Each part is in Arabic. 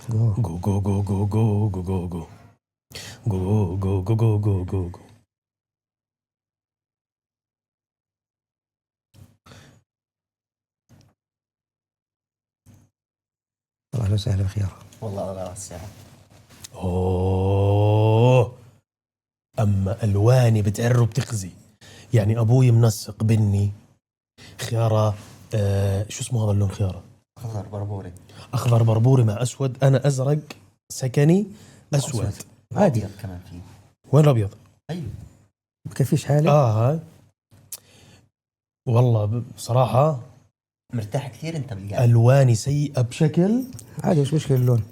جو جو جو جو جو جو جو جو جو جو جو جو جو جو جو جو. اهلا وسهلا بخيار. والله لا الساعة. اوه اما الواني بتعر وبتخزي. يعني ابوي منسق بني خياره. شو اسمه هذا اللون خياره؟ أخضر بربوري. اخضر بربوري مع اسود. انا ازرق سكني اسود. عادي. أبيض كمان فيه. وين الابيض؟ أيوه بكفيش حالي. هاي والله بصراحه مرتاح كثير أنت بالقعدة. الواني سيئه بشكل. عادي مش مشكلة اللون.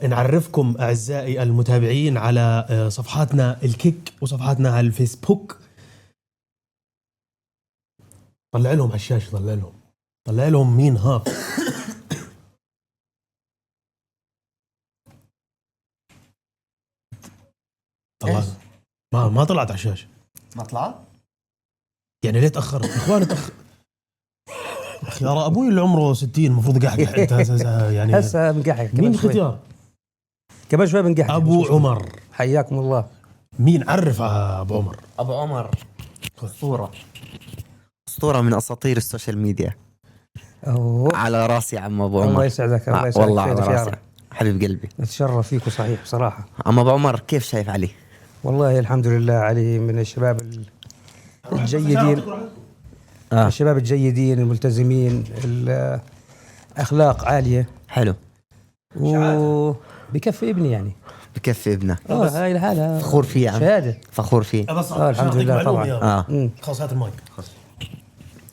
نعرفكم أعزائي المتابعين على صفحاتنا الكيك وصفحاتنا على الفيسبوك. طلع لهم على الشاشة. طلع لهم مين هاف. طلع. ما طلعت على الشاشة. ما طلع؟ يعني ليه تأخرت إخواني خيار أبوي اللي عمره 60 المفروض قحقح. أنت يعني هسه بنقحق مين الختيار؟ كمان شوي بنقحق. أبو عمر. حياكم الله. مين عرف أبو عمر؟ أبو عمر أسطورة من أساطير السوشيال ميديا. أوه. على راسي عم أبو عمر. الله يسعدك. الله يسعدك. والله على راسي حبيب قلبي. نتشرف فيكم صحيح بصراحة. عم أبو عمر كيف شايف علي؟ والله الحمد لله علي من الشباب الجيدين. الشباب الجيدين الملتزمين الأخلاق عالية. حلو. وبكفي ابني يعني. بكفي ابنه. هاي الحالة. فخور فيه عم. شهادة. فخور فيه. الحمد لله طبعا. خلاص هات المايك.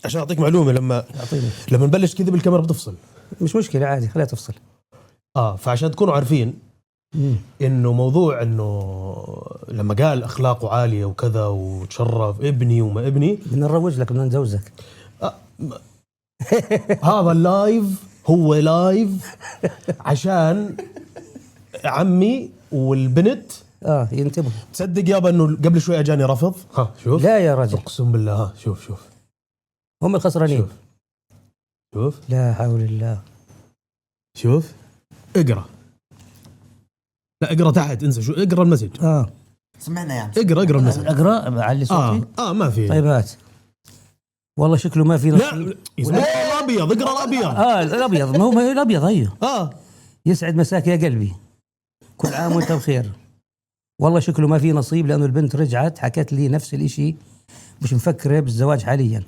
عشان أعطيك معلومة لما أعطيني. نبلش كذا بالكاميرا بتفصل. مش مشكلة عادي خليها تفصل. فعشان تكونوا عارفين انه موضوع انه لما قال اخلاقه عاليه وكذا وتشرف ابني وما ابني بدنا نروج لك بدنا نزوجك. هذا اللايف هو لايف عشان عمي والبنت ينتبهوا. تصدق يابا انه قبل شوي اجاني رفض. شوف لا يا رجل اقسم بالله. شوف هم الخسرانين. شوف لا حول الله. شوف اقرا. لا اقرا تحت انسى. شو اقرا المسج. سمعنا يا عم. اقرا المسج. اقرا علي صوتي. ما في. طيب هات. والله شكله ما في نص. لا الابيض. اقرا الابيض. الابيض. ما هو الابيض. ايوه. يسعد مساك يا قلبي. كل عام وانت بخير. والله شكله ما في نصيب لانه البنت رجعت حكت لي نفس الاشي مش مفكره بالزواج حاليا.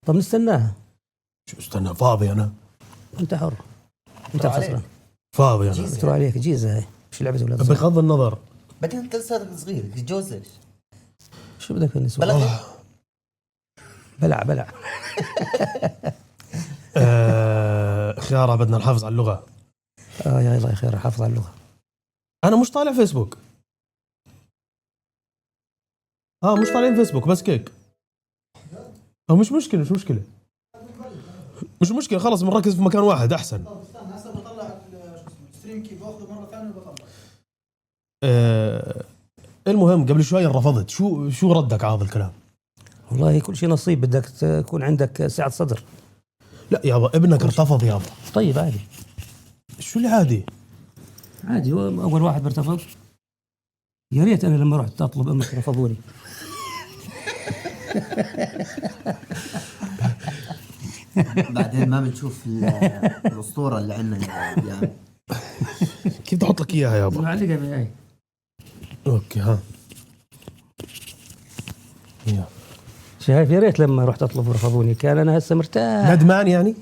طب نستناها. شو استنى؟ فاضي انا. انت حر. انت خسران. فاضي انا. ترى عليك جيزه هاي مش لعبه ولا بغض النظر. بعدين انت لسه صغير تتجوز ليش؟ شو بدك النسوان؟ بلع خيارة بدنا نحافظ على اللغة. يا الله خير. حافظ على اللغة. أنا مش طالع فيسبوك. مش طالعين فيسبوك بس كيك. مش مشكلة خلاص بنركز في مكان واحد أحسن. استنى هسه بطلع الستريم كي باخذه مرة ثانية وبطلع. المهم قبل شوي رفضت. شو ردك على هذا الكلام؟ والله كل شيء نصيب. بدك تكون عندك سعة صدر. لا يابا ابنك ارتفض يابا. طيب عادي. شو اللي عادي؟ عادي. أول واحد بيرتفض. يا ريت أنا لما رحت أطلب أمك رفضوني. بعدين ما بنشوف الأسطورة اللي عندنا يعني. كيف بدي أحط لك إياها يابا؟ معلقة بهاي. أوكي شايف يا ريت لما رحت أطلب رفضوني. كان أنا هسه مرتاح. ندمان يعني؟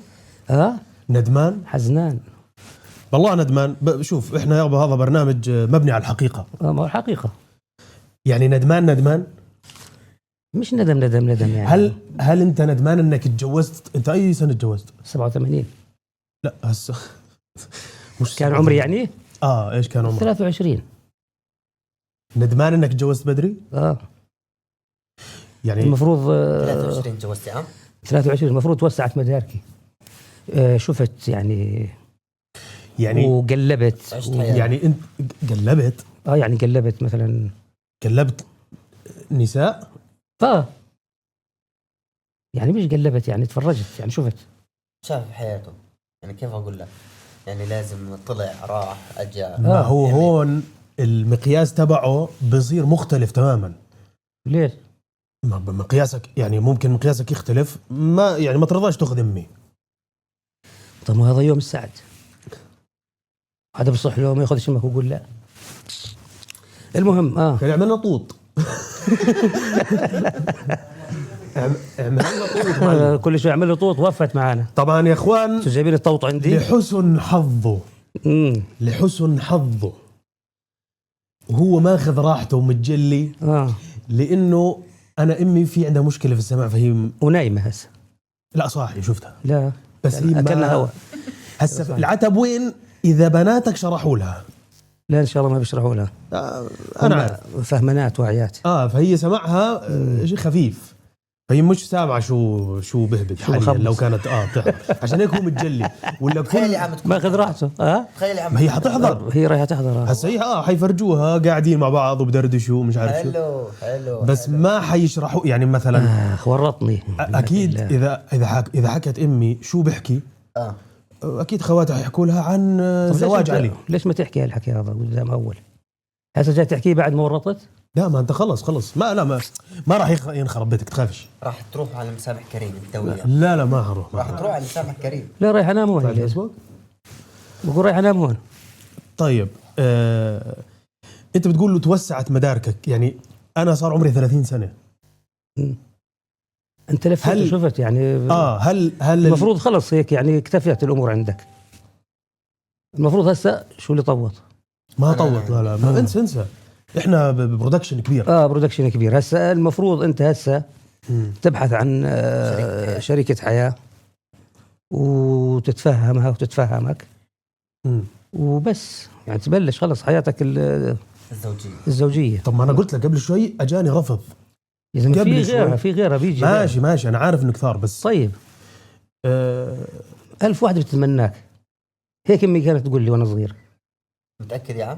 ندمان؟ حزنان. والله ندمان. شوف احنا يابا هذا برنامج مبني على الحقيقة. ما هو الحقيقة. يعني ندمان مش ندم يعني. هل انت ندمان انك اتجوزت؟ انت اي سنة اتجوزت؟ 87. لا هسه مش كان عمري يعني؟ ايش كان عمرك؟ 23. ندمان انك اتجوزت بدري؟ يعني المفروض 23 تجوزت عام؟ 23 المفروض توسعت مداركي. شفت يعني وقلبت يعني انت قلبت؟ يعني قلبت مثلا. قلبت نساء؟ يعني مش قلبت يعني تفرجت يعني شفت. شاف حياته يعني. كيف اقول لك يعني لازم طلع راح اجا. ما هو هون المقياس تبعه بصير مختلف تماما. ليش؟ ما بمقياسك يعني ممكن مقياسك يختلف، ما يعني ما ترضاش تاخذ امي. طب ما هذا يوم السعد، هذا بصح له ما ياخذ شمك ويقول لا. المهم كان يعملنا طوط. عملنا طوط. كل شوي يعمل له طوط. وفت معانا طبعا يا اخوان انتوا جايبين الطوط عندي. لحسن حظه لحسن حظه وهو ماخذ راحته ومتجلي، لانه انا امي في عندها مشكله في السمع، فهي ونايمه هسه. لا صاحي شفتها، لا بس هي اكلنا هوا هسه. العتب وين؟ اذا بناتك شرحوا لها. لا ان شاء الله ما بيشرحوا لها. انا عارف فهمنات وعيات. فهي سمعها شيء خفيف، فهي مش سامعه شو بهبد حاليا لو كانت بتحضر. عشان هيك هو متجلي ولا تخيل يا عم ما اخذ راحته. تخيل يا عم ما هي حتحضر، هي رايحه تحضر. هسه هي حيفرجوها قاعدين مع بعض وبدردشوا مش عارف شو. حلو بس ما حيشرحوا يعني مثلا. ورطني اكيد اذا حكت امي شو بحكي، اكيد خواتها حيحكوا لها عن زواج علي. ليش ما تحكي هالحكي هذا قدام اول؟ هسه جاي تحكيه بعد ما ورطت؟ لا ما انت خلص ما راح ينخرب بيتك، تخافش. راح تروح على مسامح كريم انت وياه. لا ما هروح. راح تروح على مسامح كريم. لا رايح انام هون. بقول رايح انام هون. طيب انت بتقول له توسعت مداركك، يعني انا صار عمري 30 سنه. انت لفت وشفت يعني. هل المفروض خلص هيك يعني اكتفيت الامور عندك. المفروض هسه شو اللي طوط؟ ما طوط. لا ما انسى احنا برودكشن كبير. برودكشن كبير. هسه المفروض انت هسه تبحث عن شركة حياة وتتفهمها وتتفهمك وبس، يعني تبلش خلص حياتك الزوجية. طب ما انا قلت لك قبل شوي اجاني رفض. في غيرها بيجي. ماشي انا عارف انه كثار، بس طيب 1000 واحدة بتتمناك. هيك امي كانت تقول لي وانا صغير. متأكد يا عم؟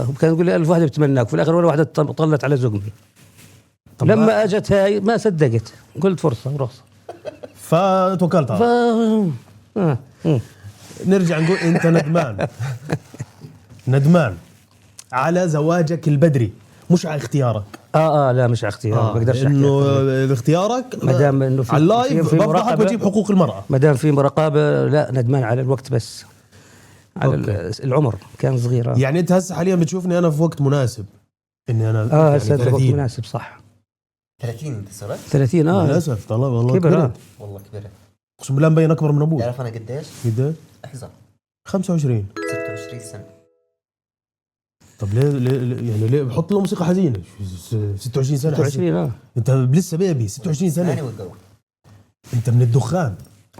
كانت تقول لي 1000 واحدة بتتمناك، في الاخر ولا واحدة طلت على زقمي. لما اجت هاي ما صدقت، قلت فرصة ورخصة فتوكلت نرجع نقول انت ندمان على زواجك البدري، مش على اختيارك. لا مش على اختيارك. بقدرش احكي انه اختيارك ما دام انه على اللايف بفضحك وتجيب حقوق المرأة. ما دام في مراقبة. لا ندمان على الوقت بس، على العمر كان صغير. يعني انت هسه حاليا بتشوفني انا في وقت مناسب اني انا هسه يعني وقت مناسب صح. 30 انت صرت؟ 30 للاسف. طلع والله كبرت. والله كبرت. اقسم بالله مبين اكبر من ابوي. تعرف انا قديش؟ احذر 25 26 سنة. طب ليه بحط له موسيقى حزينه 26 سنه 26 انت لسه بيبي 26 سنه. انت من الدخان.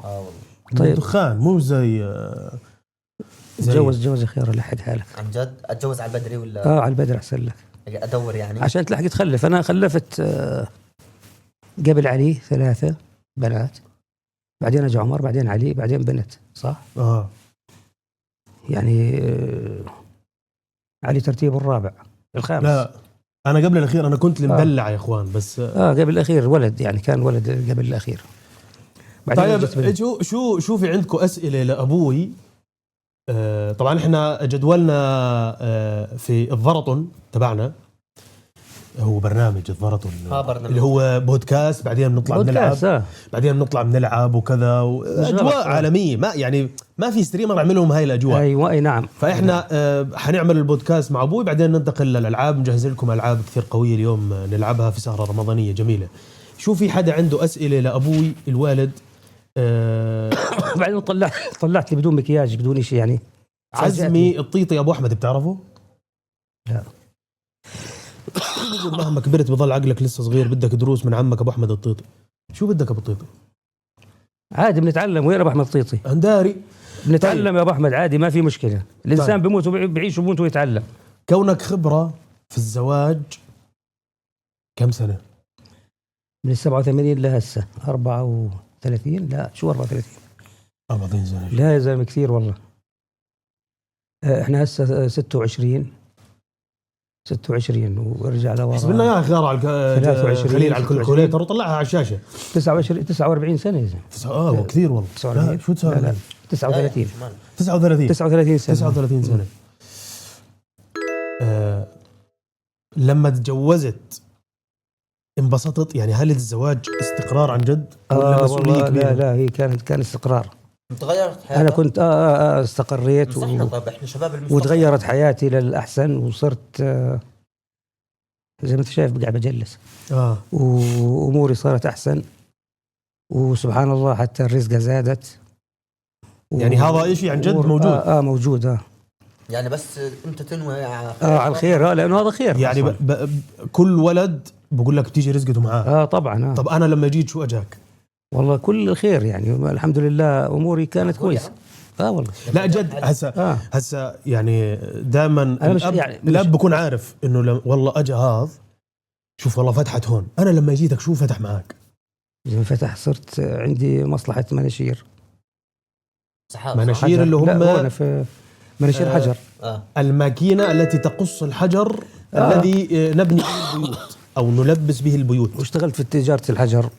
والله من الدخان مو زي تجوز خير لحق حالك. عن جد اتجوز على البدري ولا على البدري احسن لك. ادور يعني عشان تلحق تخلف. انا خلفت قبل علي 3 بنات، بعدين اجى عمر، بعدين علي، بعدين بنت. صح؟ يعني علي ترتيب الرابع الخامس. لا انا قبل الاخير، انا كنت المدلع يا اخوان. بس قبل الاخير ولد، يعني كان ولد قبل الاخير. طيب شو في عندكم اسئله لابوي؟ طبعا احنا جدولنا في الضرطن تبعنا هو برنامج الضرطن، اللي هو بودكاست، بعدين بنطلع بنلعب، بعدين بنطلع بنلعب وكذا، واجواء عالميه. ما يعني ما في ستريمر يعملهم هاي الاجواء. ايوه اي نعم. فاحنا حنعمل البودكاست مع ابوي، بعدين ننتقل للالعاب. نجهز لكم العاب كثير قويه اليوم نلعبها في سهره رمضانيه جميله. شو في حدا عنده اسئله لابوي الوالد؟ بعدين طلعت لي بدون مكياج بدون شيء يعني. عزمي الطيطي ابو احمد بتعرفه؟ لا. مهما كبرت بضل عقلك لسه صغير، بدك دروس من عمك ابو احمد الطيطي. شو بدك ابو الطيطي؟ عادي بنتعلم. وين ابو احمد الطيطي؟ انداري بنتعلم. طيب. يا ابو احمد عادي ما في مشكله. الانسان بيموت وبيعيش وبيموت ويتعلم. كونك خبره في الزواج كم سنه؟ من 87 لهسه 34. لا شو 34 سنه؟ لا يا زلمه كثير والله. احنا هسه 26 وارجع لورا. حسب لنا يا خيار على 23 خليل على الكالكوليتر وطلعها على الشاشه. 49 سنه يا زلمه. كثير والله. لا شو 49؟ 39 39 39 سنة 39 سنة. لما تجوزت انبسطت يعني؟ هل الزواج استقرار عن جد ولا مسؤولية كبيرة؟ لا هي كان استقرار. تغيرت حياتك؟ أنا كنت استقريت طيب احنا شباب المستقبل. وتغيرت حياتي للأحسن وصرت زي ما أنت شايف قاعد بجلس وأموري صارت أحسن وسبحان الله حتى الرزقة زادت يعني هذا إشي عن جد موجود؟ موجود. يعني بس أنت تنوي على الخير لأنه هذا خير يعني كل ولد بقول لك بتيجي رزقته معاه. طبعا. طب أنا لما جيت شو أجاك؟ والله كل الخير يعني الحمد لله أموري كانت كويسة. والله لا جد. هسه يعني دائما الأب بكون عارف إنه والله أجا هذا شوف والله فتحت هون. أنا لما جيتك شو فتح معك؟ لما فتح صرت عندي مصلحة مناشير. مناشير اللي هم هون في مناشير حجر. الماكينة التي تقص الحجر الذي نبني به البيوت أو نلبس به البيوت. واشتغلت في تجارة الحجر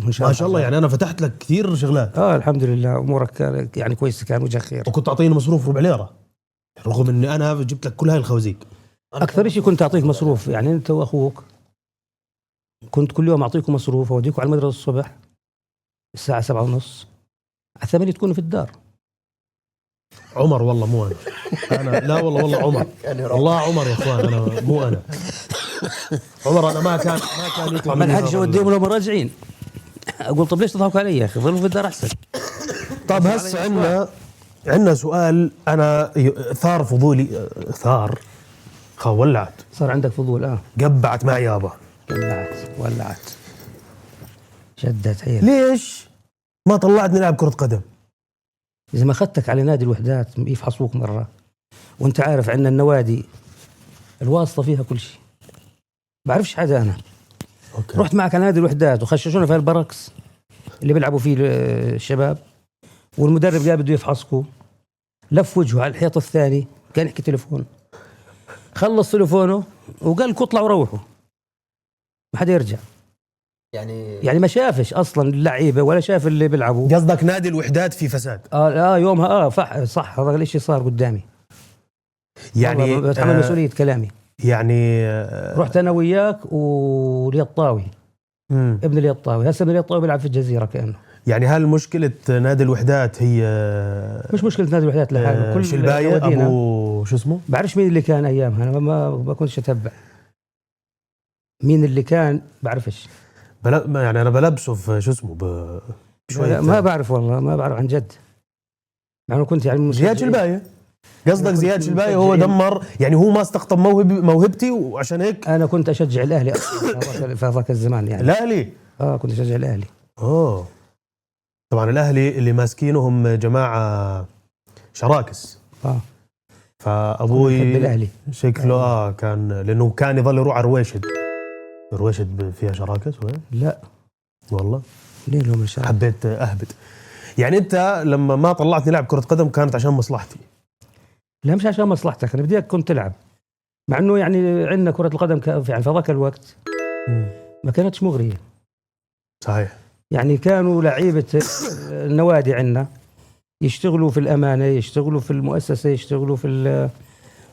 ما شاء الله. يعني أنا فتحت لك كثير شغلات. الحمد لله أمورك يعني كويسة، كان وجه خير. وكنت تعطيني مصروف ربع ليرة رغم أني أنا جبت لك كل هاي الخوازيق. أكثر شيء كنت أعطيك مصروف، يعني أنت وأخوك كنت كل يوم أعطيكم مصروف وأوديكم على المدرسة الصبح الساعة 7:30 على 8 تكونوا في الدار. عمر والله مو أنا لا والله عمر والله عمر يا إخوان، أنا مو أنا عمر. أنا ما كان يطلع من حاجة أوديهم لهم راجعين. أقول طب ليش تضحكوا علي يا أخي؟ ظلوا في الدار أحسن. طب هسه عندنا سؤال. أنا ثار فضولي ولعت. صار عندك فضول؟ قبعت معي يابا. ولعت شدت عيل. ليش ما طلعتني نلعب كرة قدم؟ إذا ما أخذتك على نادي الوحدات يفحصوك مرة، وأنت عارف عندنا النوادي الواسطة فيها كل شيء، بعرفش حاجة أنا. أوكي. رحت معك على نادي الوحدات وخششونا في البركس اللي بيلعبوا فيه الشباب، والمدرب جاء بده يفحصكم، لف وجهه على الحيط الثاني كان يحكي تليفون، خلص تليفونه وقال لكم اطلعوا وروحوا، ما حدا يرجع. يعني ما شافش اصلا اللعيبه ولا شاف اللي بيلعبوا. قصدك نادي الوحدات في فساد؟ يومها صح هذا الاشي صار قدامي. يعني بتحمل مسؤوليه كلامي. يعني رحت انا وياك واليطاوي ابن اليطاوي. هسه ابن اليطاوي بيلعب في الجزيره كانه. يعني هل مشكله نادي الوحدات هي مش مشكله نادي الوحدات لحاله؟ كل شلبايه ابو شو اسمه بعرفش مين اللي كان ايامها، انا ما كنتش اتبع مين اللي كان، بعرفش. يعني انا بلبسه في شو اسمه بشويه. ما بعرف والله، ما بعرف عن جد. يعني كنت يعني زياد شلبايه. قصدك زياد شلبايه هو دمر، يعني هو ما استقطب موهبتي وعشان هيك انا كنت اشجع الاهلي في هذاك الزمان. يعني الاهلي كنت اشجع الاهلي. طبعا الاهلي اللي ماسكينهم جماعه شراكس. فابوي الاهلي شكله كان، لانه كان يظل يروح على رويشد فيها شراكس وين؟ لا والله ليه لهم الشراكس؟ حبيت اهبط. يعني انت لما ما طلعتني لعب كرة قدم كانت عشان مصلحتي؟ لا مش عشان مصلحتك، انا بدي اياك كنت تلعب، مع انه يعني عندنا كرة القدم يعني في ذاك الوقت ما كانتش مغرية. صحيح. يعني كانوا لعيبة النوادي عندنا يشتغلوا في الأمانة، يشتغلوا في المؤسسة، يشتغلوا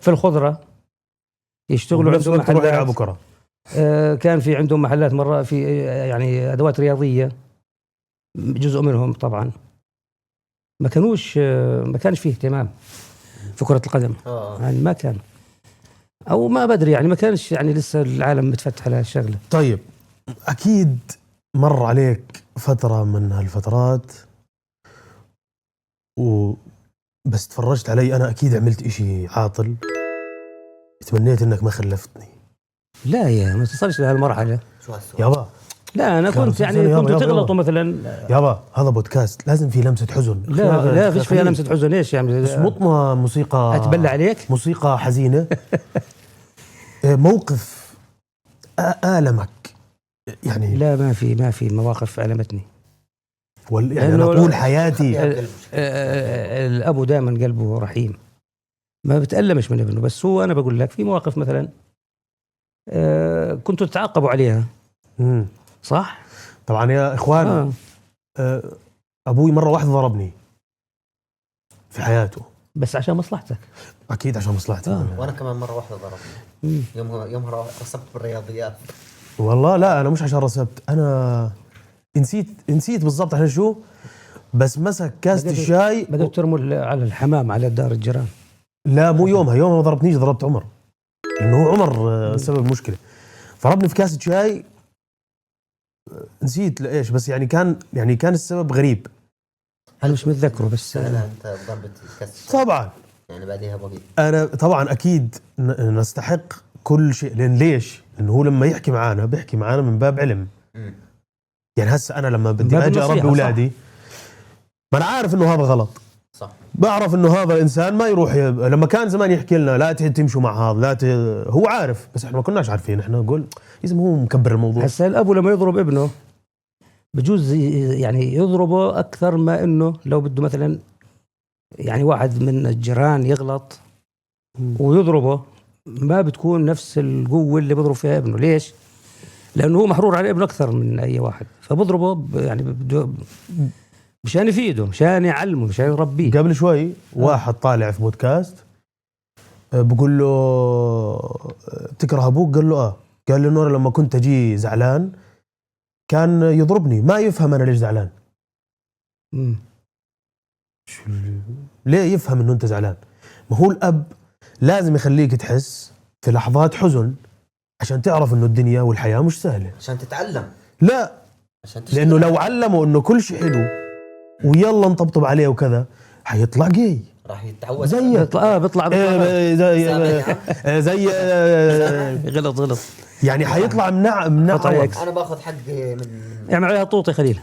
في الخضرة، يشتغلوا عندهم محلات كرة. كان في عندهم محلات مرة في يعني أدوات رياضية، جزء منهم طبعا ما كانش فيه اهتمام في كرة القدم. يعني ما كان، أو ما بدري، يعني ما كانش يعني لسه العالم متفتح على الشغلة. طيب أكيد مر عليك فترة من هالفترات بس تفرجت علي أنا أكيد عملت إشي عاطل، تمنيت إنك ما خلفتني. لا ما تصلش لهالمرحلة يابا. لا أنا كنت يعني كنت تغلطوا مثلا. يابا هذا بودكاست لازم فيه لمسة حزن. لا فيش فيها لمسة حزن. ايش يعني؟ اصمتنا موسيقى أتبلى عليك، موسيقى حزينة. موقف آلمك يعني؟ لا ما في مواقف ألمتني. يعني أنا طول حياتي الأبو دائما قلبه رحيم، ما بتألمش من ابنه. بس هو أنا بقول لك في مواقف مثلا كنتوا تتعاقبوا عليها. صح؟ طبعا يا إخوان. أبوي مرة واحدة ضربني في حياته. بس عشان مصلحتك. اكيد عشان مصلحتي. وانا كمان مره واحده ضربني يومها رسبت بالرياضيات. والله لا انا مش عشان رسبت، انا نسيت بالضبط عشان شو، بس مسك كاسة الشاي بدأت ترموا على الحمام على دار الجيران. لا مو يومها ما ضربتنيش، ضربت عمر، لانه هو عمر سبب مشكله. ضربني في كاسة شاي، نسيت لايش، بس يعني كان السبب غريب. انا مش متذكره بس لا انت ضربت كاس طبعا يعني بعديها بقيت انا طبعا اكيد نستحق كل شيء، لان ليش؟ لانه هو لما يحكي معانا بيحكي معانا من باب علم. يعني هسه انا لما بدي اجي اربي اولادي، ما انا عارف انه هذا غلط، صح، بعرف انه هذا الانسان ما يروح لما كان زمان يحكي لنا لا تمشوا مع هذا، هو عارف، بس احنا ما كناش عارفين، احنا نقول لازم هو مكبر الموضوع. هسه الابو لما يضرب ابنه بجوز يعني يضربه اكثر ما انه لو بده مثلا يعني واحد من الجيران يغلط ويضربه، ما بتكون نفس القوه اللي بيضرب فيها ابنه. ليش؟ لانه هو محرور على ابنه اكثر من اي واحد، فبضربه يعني بده مشان يفيده، مشان يعلمه، مشان يربيه. قبل شوي واحد طالع في بودكاست بقول له تكره ابوك؟ قال له قال له انه لما كنت اجي زعلان كان يضربني، ما يفهم انا ليش زعلان. ليه يفهم انه انت زعلان؟ ما هو الاب لازم يخليك تحس في لحظات حزن عشان تعرف انه الدنيا والحياه مش سهله، عشان تتعلم. لا عشان لانه لو علموا انه كل شيء حلو ويلا نطبطب عليه وكذا حيطلع جاي راح يتعود زي بيطلع زي غلط يعني حيطلع منع انا باخذ حقي من اعمل عليها طوط يا خليل.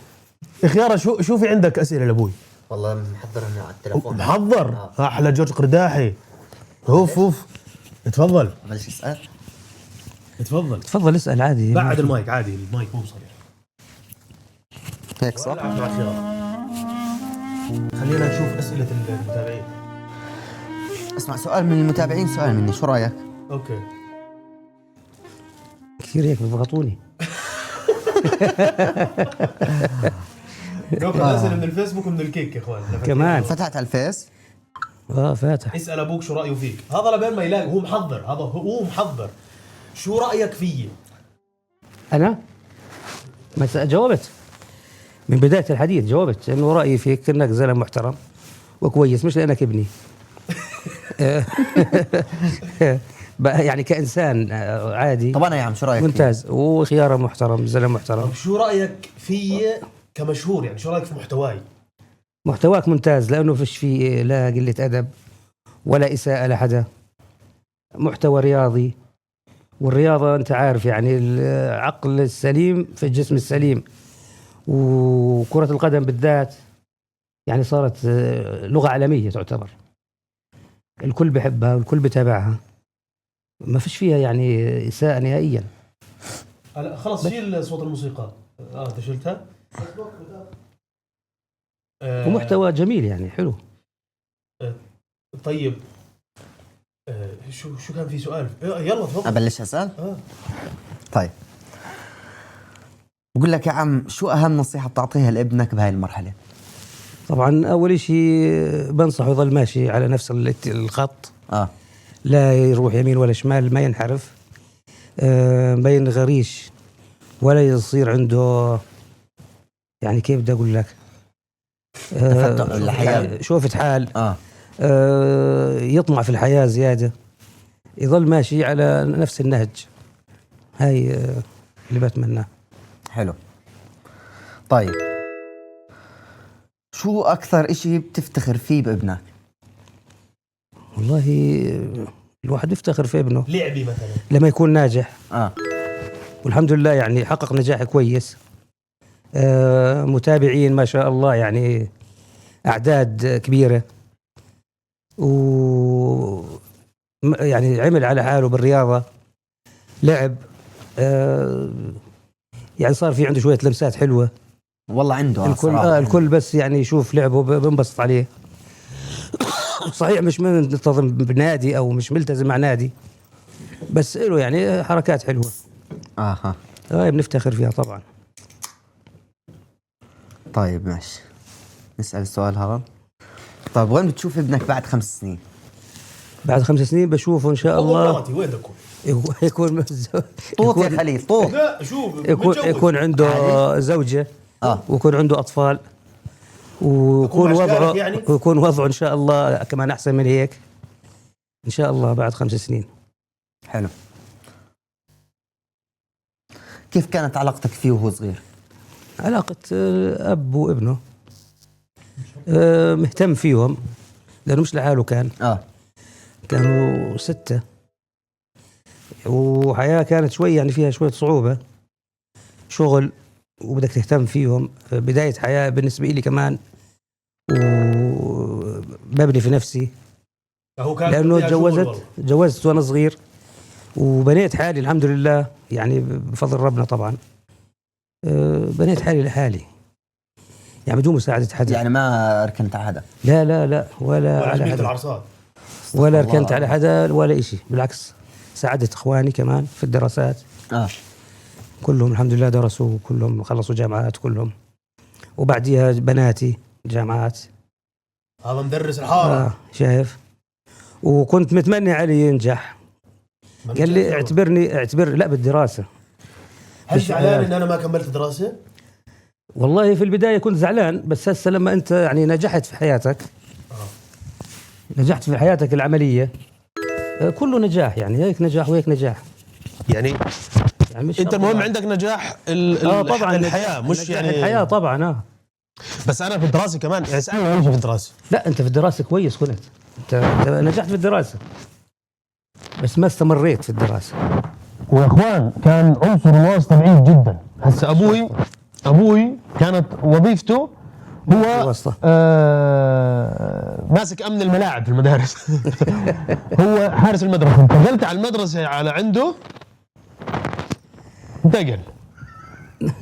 خيارة. شو في عندك اسئله لابوي؟ والله محضرني على التليفون. محضر احلى جورج قرداحي. اوف تفضل. بلش اسال. تفضل اسال عادي. بعد المايك عادي، المايك مو صريح هيك صح؟ خلينا نشوف اسئله المتابعين. اسمع، سؤال من المتابعين سؤال مني، شو رايك؟ اوكي كثير هيك بيضغطوني. ناخذ اسئله من الفيسبوك ومن الكيك يا اخوان. كمان فتحت على الفيس؟ فاتح. اسال ابوك شو رايه فيك، هذا لبين ما يلاقي، هو محضر. شو رايك فيي؟ انا ما جاوبت من بدايه الحديث، جاوبت انه رايي فيك انك زلمه محترم وكويس، مش لانك ابني. يعني كانسان عادي. طب انا يا عم شو رايك؟ ممتاز وخياره محترم، زلمه محترم. طب شو رايك في كمشهور؟ يعني شو رايك في محتواي؟ محتواك ممتاز، لانه فيش فيه لا قله ادب ولا اساءه لحدا. محتوى رياضي، والرياضه انت عارف يعني العقل السليم في الجسم السليم، وكره القدم بالذات يعني صارت لغه عالميه تعتبر، الكل بحبها والكل بتابعها، ما فيش فيها يعني اساءه نهائيا. خلص شيل صوت الموسيقى. انت شلتها. ومحتوى جميل يعني حلو. طيب شو كان في سؤال؟ يلا تفضل. ابلش اسال؟ طيب بقول لك يا عم، شو اهم نصيحه بتعطيها لابنك بهاي المرحله؟ طبعا اول شيء بنصحه يظل ماشي على نفس الخط، لا يروح يمين ولا شمال، ما ينحرف، ما ينغريش ولا يصير عنده يعني كيف بدي اقول لك شوفة حال. يطمع في الحياة زيادة، يظل ماشي على نفس النهج. هاي اللي بتمناه. حلو. طيب شو أكثر إشي بتفتخر فيه بابنك؟ والله الواحد بيفتخر في ابنه لعبي مثلا لما يكون ناجح. والحمد لله يعني حقق نجاح كويس. متابعين ما شاء الله يعني أعداد كبيرة، و يعني عمل على حاله بالرياضة، لعب، يعني صار في عنده شوية لمسات حلوة. والله عنده الكل بس يعني يشوف لعبه بنبسط عليه. صحيح مش منتظم بنادي أو مش ملتزم مع نادي، بس له يعني حركات حلوة. بنفتخر فيها طبعا. طيب ماشي، نسأل السؤال هذا. طيب وين بتشوف ابنك بعد 5 سنين؟ بعد 5 سنين بشوفه ان شاء الله مراتي وين تكون؟ يكون طوط يا خليل طوط. لا شوف يكون عنده زوجة ويكون عنده أطفال ويكون وضعه يعني؟ ويكون وضعه إن شاء الله كمان أحسن من هيك إن شاء الله بعد 5 سنين. حلو. كيف كانت علاقتك فيه وهو صغير؟ علاقة أب وابنه، مهتم فيهم لأنه مش لحاله كانوا 6 وحياة كانت شوي يعني فيها شوية صعوبة، شغل وبدك تهتم فيهم، بداية حياة بالنسبة لي كمان وببني في نفسي لأنه تجوزت وأنا صغير وبنيت حالي الحمد لله يعني بفضل ربنا طبعا. بنيت حالي لحالي يعني بدون مساعدة حدا. يعني ما ركنت على حدا؟ لا ولا على حدا ولا ركنت على حدا ولا إشي، بالعكس ساعدت إخواني كمان في الدراسات. كلهم الحمد لله درسوا، كلهم خلصوا جامعات كلهم، وبعديها بناتي جامعات. هذا مدرس الحارة. شايف. وكنت متمنى علي ينجح، قال لي اعتبر لا بالدراسة. هل زعلان ان انا ما كملت دراسة؟ والله في البداية كنت زعلان، بس هسه لما انت يعني نجحت في حياتك نجحت في حياتك العملية، كله نجاح يعني، هيك نجاح وهيك نجاح يعني انت المهم عندك نجاح طبعا الحياة، مش يعني الحياة طبعا. بس انا في الدراسة كمان يعني اسألني في الدراسة. لا انت في الدراسة كويس، كنت انت نجحت في الدراسة بس ما استمريت في الدراسة. ويا اخوان كان عنصر الواسطة بعيد جدا. هسه ابوي كانت وظيفته هو ماسك امن الملاعب في المدارس. هو حارس المدرسة. انتقلت على المدرسة على عنده،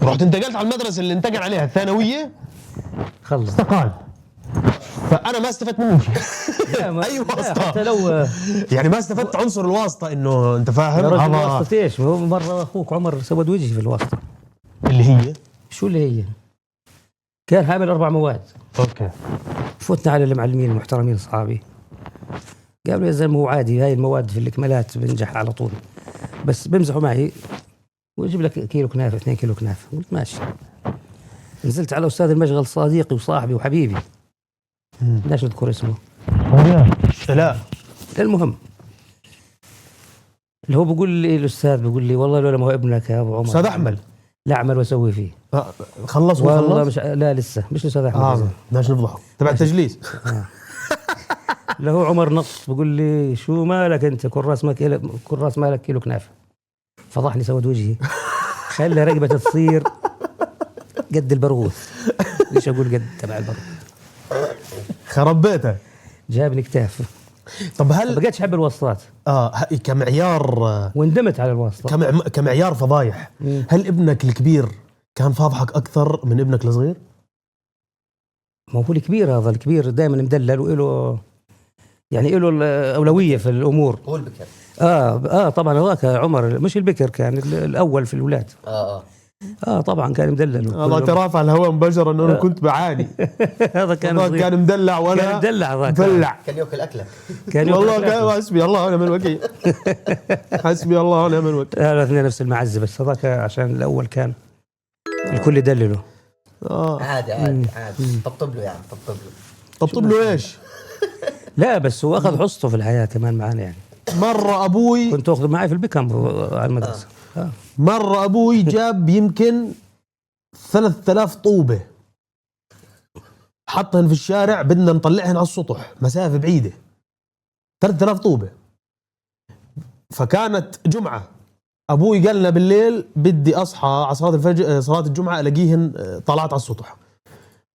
رحت انتقلت على المدرسة اللي انتقل عليها الثانوية، خلص استقال. فأنا ما استفدت منه شيء. أي واسطة حتى لو يعني ما استفدت عنصر الواسطة، إنه أنت فاهم هذا واسطة إيش؟ مرة أخوك عمر سود وجهي في الواسطة اللي هي شو اللي هي؟ كان حامل 4 مواد. أوكي. فتنا على المعلمين المحترمين أصحابي، قالوا يا زلمة هو عادي، هاي المواد في الإكمالات بنجح على طول، بس بمزحوا معي ويجيب لك كيلو كنافة 2 كيلو كنافة. قلت ماشي. نزلت على أستاذ المشغل صديقي وصاحبي وحبيبي، ليش نذكر اسمه؟ لا المهم اللي هو بيقول لي الأستاذ بيقول لي والله لولا ما هو ابنك يا أبو عمر أستاذ أحمد لا أعمل وأسوي فيه. خلص والله مش لا لسه مش أستاذ أحمد. بدناش نفضحه تبع التجليس. اللي هو عمر نص بيقول لي شو مالك أنت كل راس مالك كيلو كنافة. فضحني سود وجهي، خلى رقبة تصير قد البرغوث. ليش أقول قد تبع البرغوث؟ خرب بيتك. جابني كتاف. طب هل بقيتش أحب الواسطات كمعيار، واندمت على الواسطة كمعيار فضايح؟ هل ابنك الكبير كان فاضحك أكثر من ابنك الصغير؟ ما هو الكبير، هذا الكبير دائما مدلل وإله يعني له الأولوية في الأمور. هو البكر. طبعا هذاك عمر مش البكر، كان الأول في الأولاد. طبعا كان مدلل. هذا اعتراف على الهواء مباشرة انه انا كنت بعاني. هذا كان مدلع ولا كان مدلع، هذاك مدلع. كان ياكل اكلك. والله كان حسبي الله ونعم الوكيل. حسبي الله ونعم الوكيل. هذا اثنين نفس المعزة، بس هذاك عشان الأول كان الكل يدلله. عادي. طبطب له يعني طبطب له ايش؟ لا بس هو أخذ حصته في الحياة كمان معنا يعني. مرة أبوي كنت أخذ معي في البكم على المدرسة. مرة أبوي جاب يمكن 3000 طوبة، حطهن في الشارع، بدنا نطلعهن على السطح مسافة بعيدة، 3000 طوبة. فكانت جمعة، أبوي قال لنا بالليل بدي أصحى على صلاة الفجر، صلاة الجمعة ألاقيهن طلعت على السطح.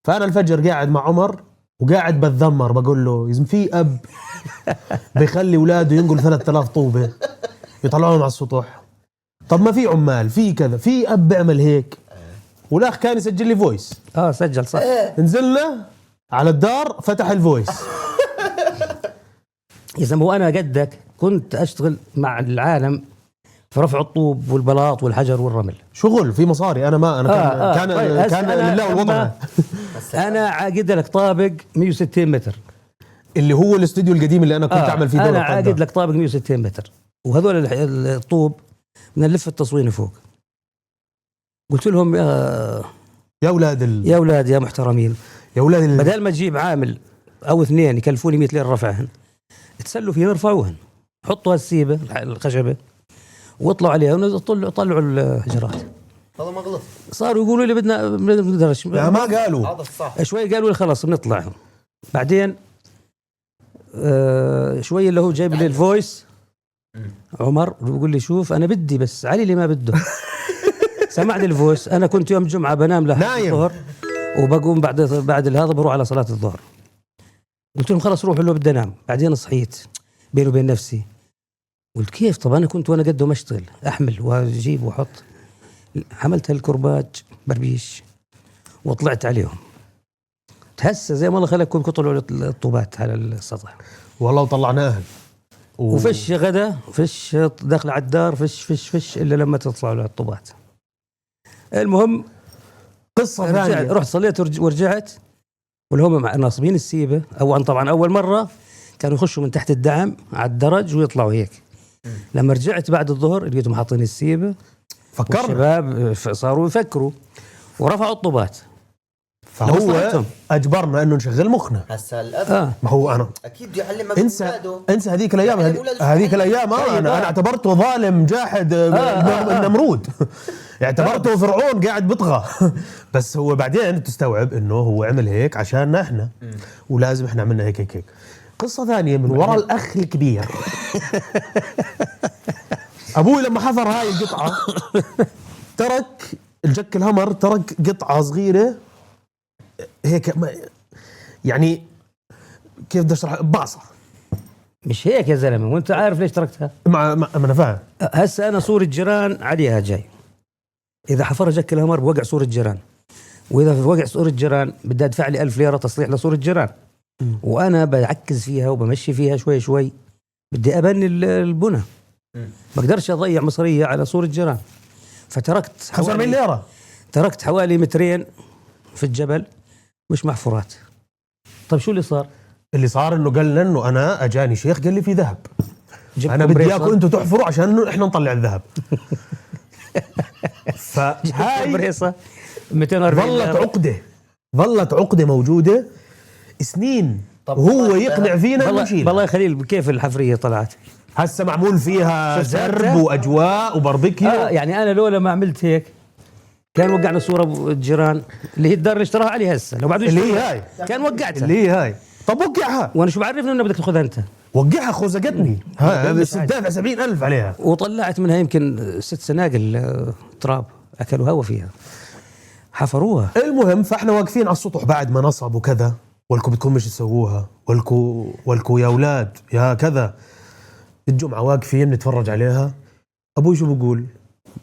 فأنا الفجر قاعد مع عمر وقاعد بتذمر، بقول له يزم في أب بيخلي أولاده ينقل 3000 طوبة يطلعوهم على السطح؟ طب ما في عمال، في كذا، في أب بيعمل هيك. والأخ كان يسجل لي فويس. سجل صح. نزلنا على الدار، فتح الفويس. يا زلمة وأنا قدك كنت أشتغل مع العالم في رفع الطوب والبلاط والحجر والرمل، شغل في مصاري. أنا ما أنا كان لله والوطن. أنا عاقد لك طابق 160 متر اللي هو الاستوديو القديم اللي انا كنت اعمل فيه دور انا الأبطال عاقد ده. لك طابق 160 متر، وهذول الطوب بدنا نلف التصوين فوق. قلت لهم يا اولاد يا اولاد يا محترمين، يا اولاد بدل ما تجيب عامل او اثنين يكلفوني 100 ليره رفعهن، تسلوا فيهن ارفعوهن، حطوا هالسيبه الخشبه واطلعوا عليها وطلعوا الحجرات. هذا ما غلط. صاروا يقولوا لي بدنا بنقدرش. لا ما قالوا. هذا الصح. شوي قالوا لي خلاص بنطلع. بعدين شوي اللي هو جايب لي الفويس عمر بيقول لي شوف انا بدي بس علي اللي ما بده. سمعني الفويس. انا كنت يوم الجمعه بنام لحد نايم. الظهر وبقوم بعد هذا بروح على صلاه الظهر. قلت لهم خلاص روحوا اللي بدي انام. بعدين صحيت بيني وبين نفسي قلت كيف؟ طب انا كنت وانا قدهم اشتغل احمل واجيب واحط. عملت هالكرباج بربيش وطلعت عليهم. تهسى زي ما الله خلقكم كطلعوا الطوبات على السطح. والله وطلعنا اهل وفش غدا فش داخل على الدار فش الا لما تطلعوا على الطوبات. المهم قصه ثانيه. رحت صليت ورجعت واللي هم ناصبين السيبه. طبعا اول مره كانوا يخشوا من تحت الدعم على الدرج ويطلعوا هيك. لما رجعت بعد الظهر لقيتهم حاطين السيبه. فكرنا الشباب صاروا يفكروا ورفعوا الطوبات. فهو لمصلحتهم. اجبرنا انه نشغل مخنا. هسا الاب ما هو انا اكيد يعلم انسى هذيك الايام. هذيك الايام انا اعتبرته ظالم جاحد نمرود. اعتبرته فرعون قاعد بطغى. بس هو بعدين تستوعب انه هو عمل هيك عشاننا احنا ولازم احنا عملنا هيك هيك هيك. قصه ثانيه من وراء الاخ الكبير. ابوي لما حفر هاي القطعه ترك الجك الهمر، ترك قطعه صغيره هيك يعني كيف بدي اشرح؟ باصه. مش هيك يا زلمه وانت عارف ليش تركتها؟ ما انا فاهم. هسه انا صورة جيران عليها جاي. اذا حفر جك الهمر بوقع صورة جيران، واذا وقع صورة جيران بدي ادفع لي 1000 ليره تصليح لصورة جيران. وانا بعكز فيها وبمشي فيها شوي شوي. بدي ابني البنى. بقدرش اضيع مصريه على صورة جيران. فتركت 45 ليره. تركت حوالي مترين في الجبل مش محفورات. طيب شو اللي صار؟ اللي صار انه قال لنا انه انا اجاني شيخ قال لي في ذهب، انا بدي كومبريسر. اياكم انتم تحفروا عشان احنا نطلع الذهب. فهاي كومبريسر 240 ظلت عقده موجوده سنين. وهو يقنع فينا انه نشيلها. والله يا خليل كيف الحفريه طلعت؟ هسه معمول فيها شفت زرب أنت؟ واجواء وباربيكيو. يعني انا لولا ما عملت هيك كان وقعنا صوره الجيران اللي هي الدار اللي اشتراها علي هسه. لو بعده اللي يشتريها هي هاي كان وقعتها. اللي هي هاي. طب وقعها. وانا شو بعرفني انه بدك تاخذها انت؟ وقعها خزقتني. هذا دافع 70,000 عليها. وطلعت منها يمكن 6 سناقل تراب اكلوا هوا فيها حفروها. المهم فاحنا واقفين على السطح بعد ما نصب وكذا. ولكم بدكم مش تسووها، ولكو يا اولاد يا كذا. الجمعه واقفين نتفرج عليها. ابوي شو بقول؟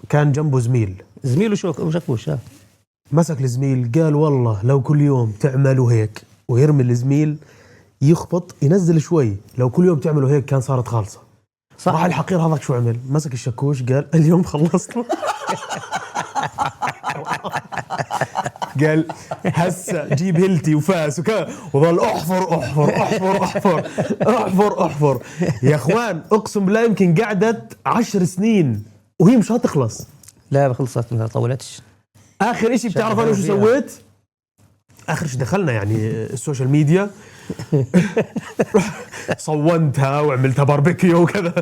كان جنبه زميله شكوش. مسك الزميل قال والله لو كل يوم تعملوا هيك، ويرمي الزميل يخبط ينزل شوي. لو كل يوم تعملوا هيك كان صارت خالصة. صح. راح الحقير هذاك شو عمل؟ مسك الشكوش قال اليوم خلصت. قال هسه جيب هيلتي وفاس وكذا. وظل احفر احفر احفر احفر احفر احفر. يا اخوان اقسم بالله يمكن قعدت 10 سنين وهي مش هتخلص. لا خلصت ما طولتش. اخر اشي بتعرف انا شو سويت؟ اخر شيء دخلنا يعني السوشيال ميديا. صونتها وعملتها باربيكيو وكذا.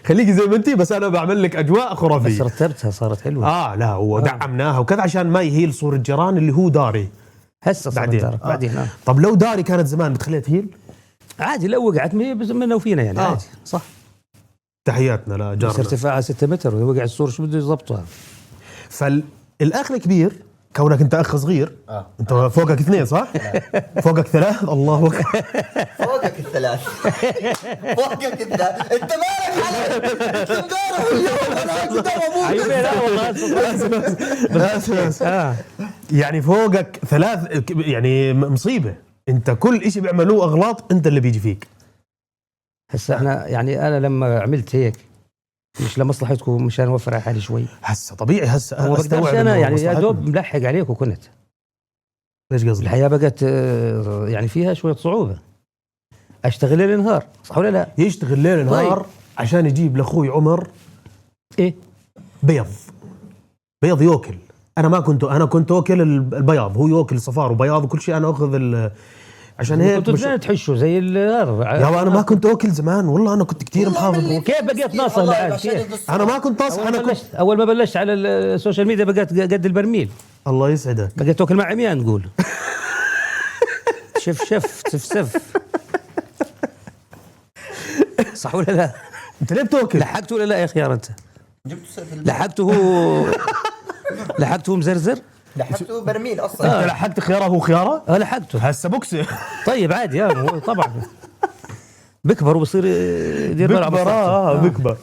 خليكي زي ما انتي، بس انا بعمل لك اجواء خرافيه. بس رتبتها صارت حلوه. لا ودعمناها وكذا عشان ما يهيل صورة جيران اللي هو داري. هسه بعدين طب لو داري كانت زمان بتخليها تهيل؟ عادي لو وقعت منا وفينا يعني عادي. صح. تحياتنا بس لجارنا. ارتفاعها 6 متر ووقع السور شو بده يضبطها؟ فالاخ الكبير كونك انت اخ صغير. انت فوقك 2 صح؟ فوقك 3. الله اكبر. فوقك الثلاث. فوقك الثلاث. انت مالك علي؟ انت مدارب اليوم انا قدام ابوك. يعني فوقك 3 يعني مصيبه. انت كل اشي بيعملوه اغلاط انت اللي بيجي فيك. هسه احنا يعني انا لما عملت هيك مش لمصلحتكم مشان اوفر على حالي شوي. هسه طبيعي هسه ما بقدرش انا يعني يا دوب ملحق عليك وكنت. ليش قصدي؟ الحياه بقت يعني فيها شويه صعوبه. اشتغل ليل نهار، صح ولا لا؟ يشتغل ليل نهار طيب. عشان يجيب لاخوي عمر ايه بيض ياكل. انا كنت اكل البياض، هو ياكل صفار وبياض وكل شيء، انا اخذ عشان هيك كنتوا اثنين تحشوا زي هذا. يا انا ما كنت اكل زمان والله، انا كنت كثير محافظ. كيف بقيت ناصح الآن؟ انا ما كنت ناصح، انا كنت اول ما بلشت على السوشيال ميديا بقيت قد البرميل، الله يسعدك. بقيت تاكل مع عميان نقول. شف سف صح ولا لا؟ انت ليه بتاكل؟ لحقته ولا لا يا خيار انت؟ جبته في لحقته مزرزر؟ لحقته برميل اصلا. انت لحقت خياره وهو خياره؟ لحقته هسه بوكسه. طيب عادي طبعا بكبر وبصير يدير بكبر.